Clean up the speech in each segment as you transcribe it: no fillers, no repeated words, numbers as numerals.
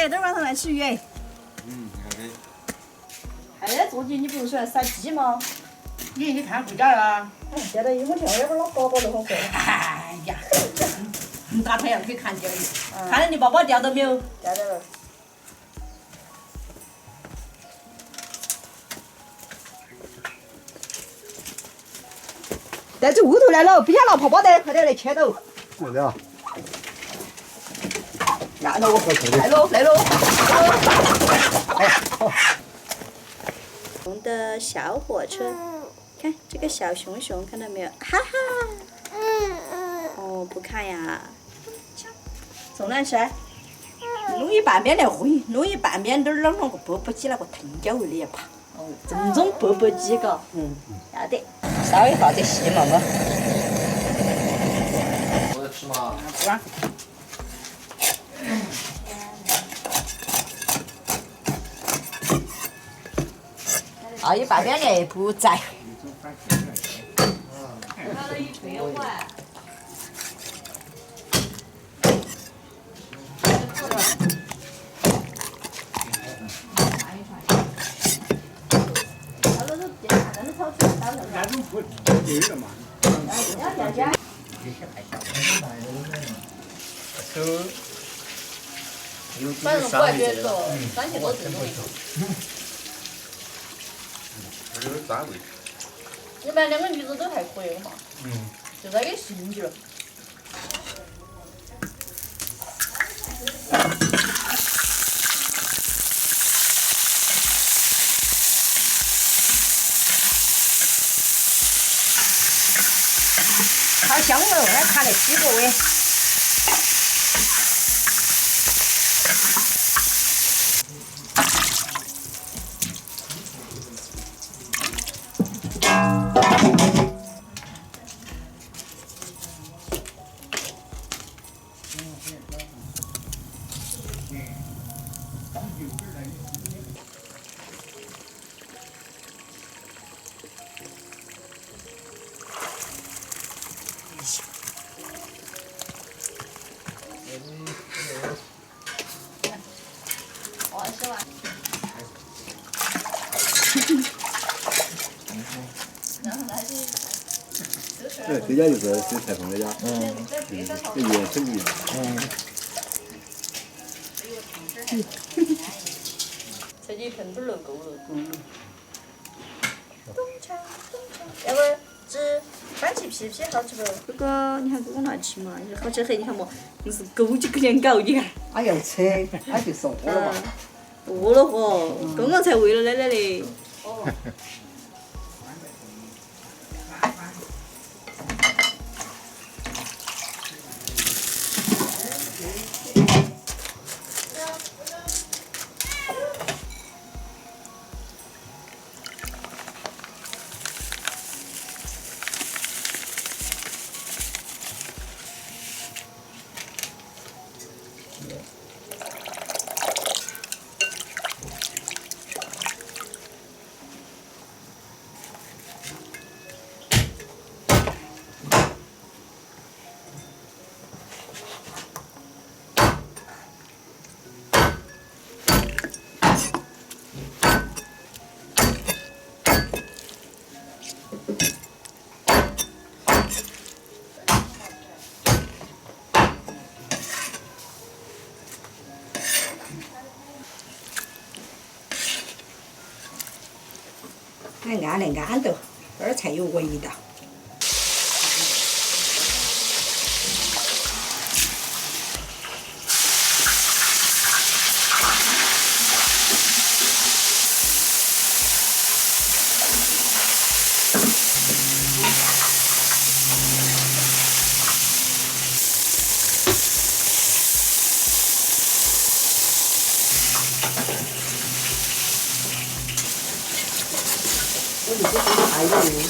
哎，等晚上来吃鱼哎。好的。哎，做鸡你不是喜欢杀鸡吗？你看顾家了？现在因为这样，我老宝宝都很会。哎呀，大太阳可以看见你，看到你宝宝钓到没有？钓到了。带这屋头来了，不想拿泡泡的，快点来牵走。好的。来喽，来喽，来喽！哎呀，好。我们的小火车，看这个小熊熊，看到没有？哈哈。哦，不看呀。送来吃。弄一半边来烩，弄一半边点儿啷个钵钵鸡那个藤椒味的也怕。哦，正宗钵钵鸡嘎。要得。烧一下这细嘛嘛。我在吃嘛。不啊。啊，一半边来不在。拿了一堆碗。那种不对了嘛。反正我也觉得番茄多正宗。这个膻味。你们两个女子都还可以了嘛？就在给兴趣了。好香味儿，俺看那鸡脖味。哦，吃完。对，这家就是这裁缝那家。这也真厉害。这几盆都够了。要不吃番茄皮皮好吃不？哥哥，你看哥哥拿去嘛，你说好吃很，你看嘛，硬是勾起个脸搞，你看。他要吃，他就是饿了嘛。饿了嚯，刚刚才喂了奶奶的。还按来按到，这儿才有味道。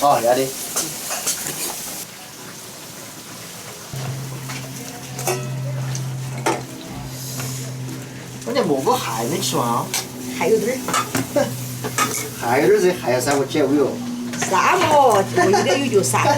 哦，要得。我连蘑菇还没吃完啊。还有点儿，还有点儿这还要3个解胃哦。啥么？我一点有就啥。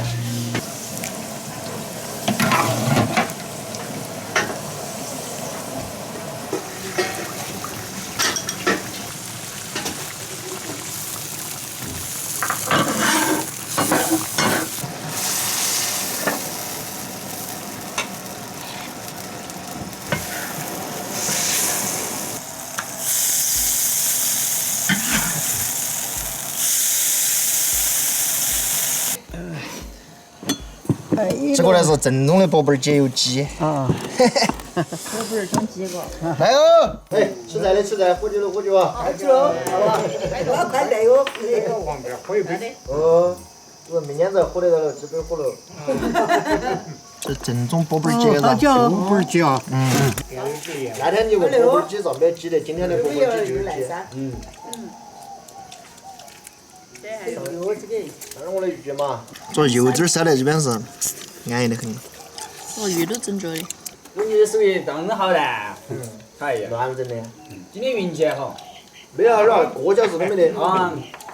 这个呢是正宗的宝贝儿解油鸡。啊，我不是整鸡个。来哦，哎，吃菜的吃菜，喝酒的喝酒啊。快去喽，好吧？我快来哟。往边喝一杯。哦，我明天再喝得了，这杯喝了。这正宗宝贝儿鸡噻。不是鸡啊。那天你问宝贝儿鸡上面记得，今天的宝贝儿鸡就是鸡。但是我的鱼嘛，这油脂塞在这边是安逸得很。我鱼都整着的。我你的手艺当真好噻。哎呀，乱整的。今天运气还好。没啥儿啊，过脚是都没得。啊，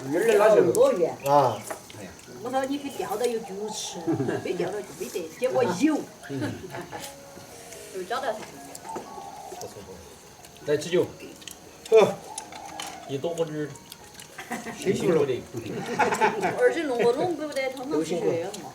鱼儿拿去了。多远？啊。我说你去钓到有猪吃，没钓到就没得，结果有。有交代噻。来吃酒。一多喝点儿。辛苦了的。而且弄个弄不得，通通去学嘛。